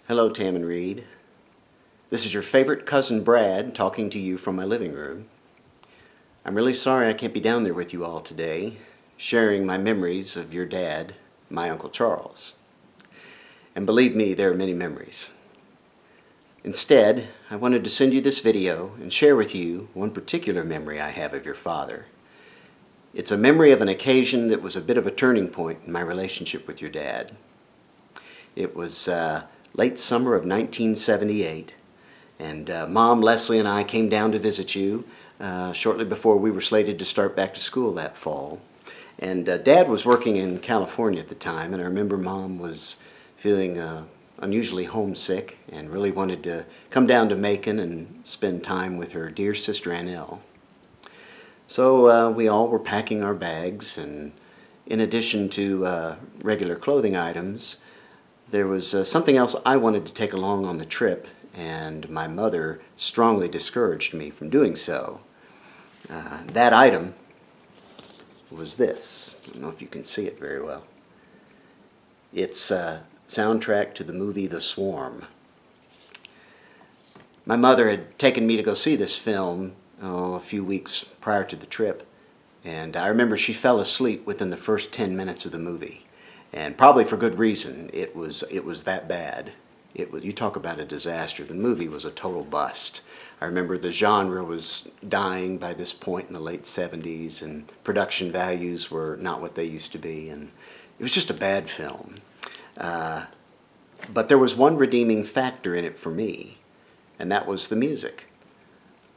Hello, Tam and Reed. This is your favorite cousin Brad talking to you from my living room. I'm really sorry I can't be down there with you all today, sharing my memories of your dad, my Uncle Charles. And believe me, there are many memories. Instead, I wanted to send you this video and share with you one particular memory I have of your father. It's a memory of an occasion that was a bit of a turning point in my relationship with your dad. It was late summer of 1978, and Mom, Leslie, and I came down to visit you shortly before we were slated to start back to school that fall. And Dad was working in California at the time, and I remember Mom was feeling unusually homesick and really wanted to come down to Macon and spend time with her dear sister Annelle. So we all were packing our bags, and in addition to regular clothing items, there was something else I wanted to take along on the trip, and my mother strongly discouraged me from doing so. That item was this. I don't know if you can see it very well. It's a soundtrack to the movie The Swarm. My mother had taken me to go see this film a few weeks prior to the trip, and I remember she fell asleep within the first 10 minutes of the movie. And probably for good reason. It was that bad. You talk about a disaster. The movie was a total bust. I remember the genre was dying by this point in the late 70s, and production values were not what they used to be, and it was just a bad film. But there was one redeeming factor in it for me, and that was the music.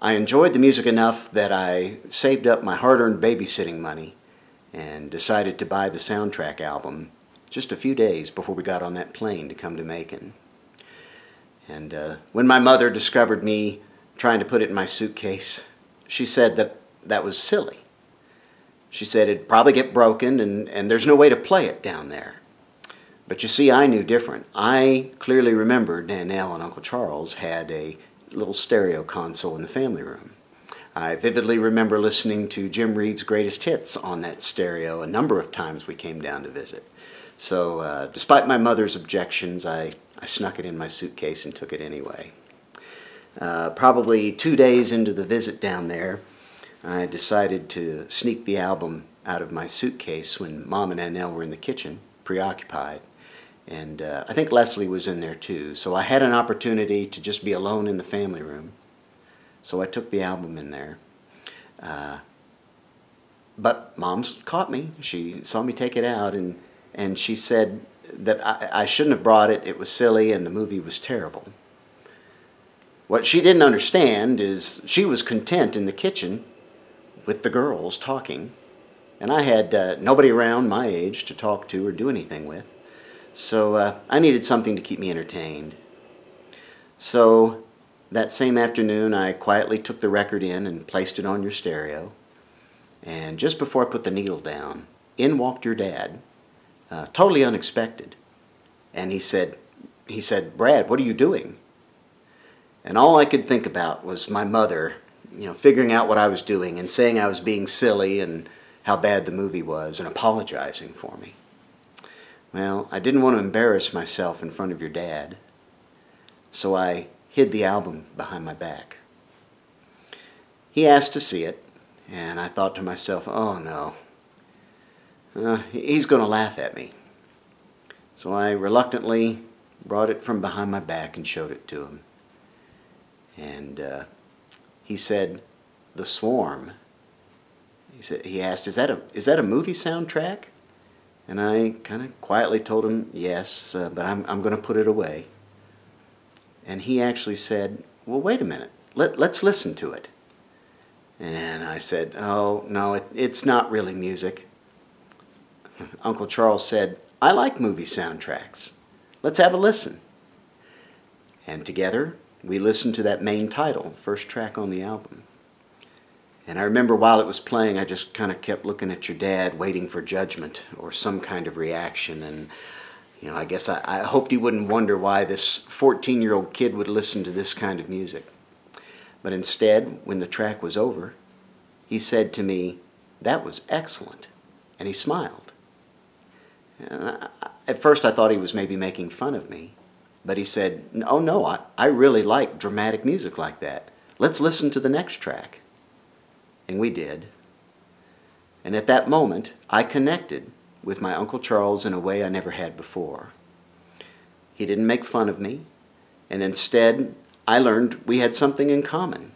I enjoyed the music enough that I saved up my hard-earned babysitting money and decided to buy the soundtrack album just a few days before we got on that plane to come to Macon. And when my mother discovered me trying to put it in my suitcase, she said that was silly. She said it'd probably get broken and there's no way to play it down there. But you see, I knew different. I clearly remembered Annelle and Uncle Charles had a little stereo console in the family room. I vividly remember listening to Jim Reed's greatest hits on that stereo a number of times we came down to visit. So despite my mother's objections, I snuck it in my suitcase and took it anyway. Probably 2 days into the visit down there, I decided to sneak the album out of my suitcase when Mom and Annelle were in the kitchen, preoccupied. And I think Leslie was in there too, so I had an opportunity to just be alone in the family room. So I took the album in there. But Mom's caught me. She saw me take it out, and she said that I shouldn't have brought it. It was silly and the movie was terrible. What she didn't understand is she was content in the kitchen with the girls talking, and I had nobody around my age to talk to or do anything with. So I needed something to keep me entertained. So that same afternoon, I quietly took the record in and placed it on your stereo. And just before I put the needle down, in walked your dad, totally unexpected. And he said, "Brad, what are you doing?" And all I could think about was my mother, figuring out what I was doing and saying I was being silly and how bad the movie was and apologizing for me. Well, I didn't want to embarrass myself in front of your dad, so I hid the album behind my back. He asked to see it, and I thought to myself, oh no, he's going to laugh at me. So I reluctantly brought it from behind my back and showed it to him. And he said, "The Swarm." He asked, is that a movie soundtrack? And I kind of quietly told him, yes, but I'm going to put it away. And he actually said, well, wait a minute, let's listen to it. And I said, oh, no, it's not really music. Uncle Charles said, I like movie soundtracks. Let's have a listen. And together, we listened to that main title, first track on the album. And I remember while it was playing, I just kind of kept looking at your dad, waiting for judgment or some kind of reaction. And, I guess I hoped he wouldn't wonder why this 14-year-old kid would listen to this kind of music. But instead, when the track was over, he said to me, "That was excellent." And he smiled. And at first I thought he was maybe making fun of me. But he said, "Oh no, I really like dramatic music like that. Let's listen to the next track." And we did. And at that moment, I connected with my Uncle Charles in a way I never had before. He didn't make fun of me, and instead I learned we had something in common,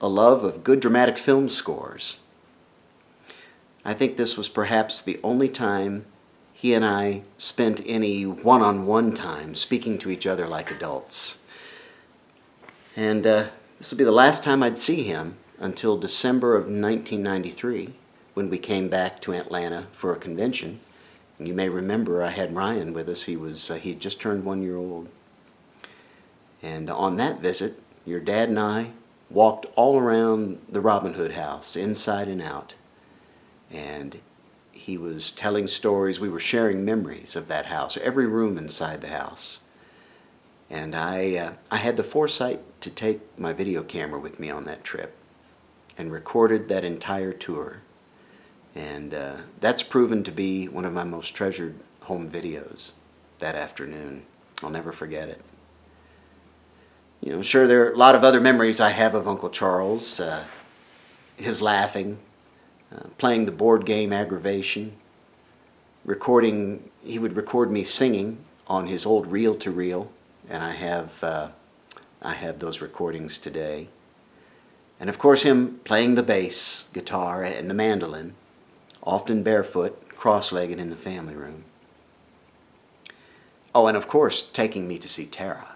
a love of good dramatic film scores. I think this was perhaps the only time he and I spent any one-on-one time speaking to each other like adults. And this would be the last time I'd see him until December of 1993, when we came back to Atlanta for a convention. And you may remember I had Ryan with us. He had just turned 1 year old. And on that visit, your dad and I walked all around the Robin Hood house, inside and out. And he was telling stories. We were sharing memories of that house, every room inside the house. And I had the foresight to take my video camera with me on that trip and recorded that entire tour. And that's proven to be one of my most treasured home videos that afternoon. I'll never forget it. You know, sure, there are a lot of other memories I have of Uncle Charles. His laughing, playing the board game Aggravation, he would record me singing on his old reel-to-reel, and I have those recordings today. And of course him playing the bass guitar and the mandolin, often barefoot, cross-legged in the family room. Oh, and of course taking me to see Tara.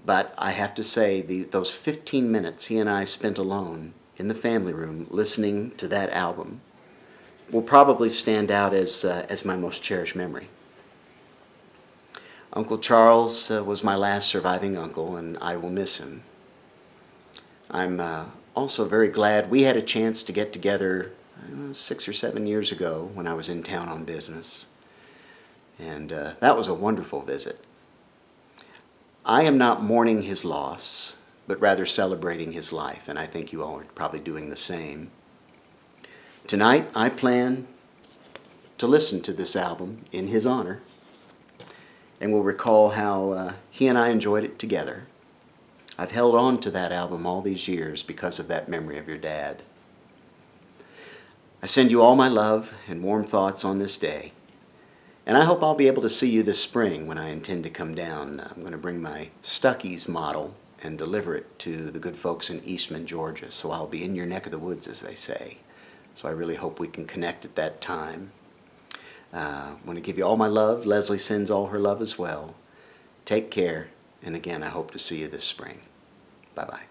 But I have to say, those 15 minutes he and I spent alone in the family room listening to that album will probably stand out as my most cherished memory. Uncle Charles was my last surviving uncle, and I will miss him. I'm also very glad we had a chance to get together 6 or 7 years ago when I was in town on business. And that was a wonderful visit. I am not mourning his loss, but rather celebrating his life, and I think you all are probably doing the same. Tonight, I plan to listen to this album in his honor, and we'll recall how he and I enjoyed it together. I've held on to that album all these years because of that memory of your dad. I send you all my love and warm thoughts on this day. And I hope I'll be able to see you this spring when I intend to come down. I'm going to bring my Stuckey's model and deliver it to the good folks in Eastman, Georgia. So I'll be in your neck of the woods, as they say. So I really hope we can connect at that time. I want to give you all my love. Leslie sends all her love as well. Take care. And again, I hope to see you this spring. Bye-bye.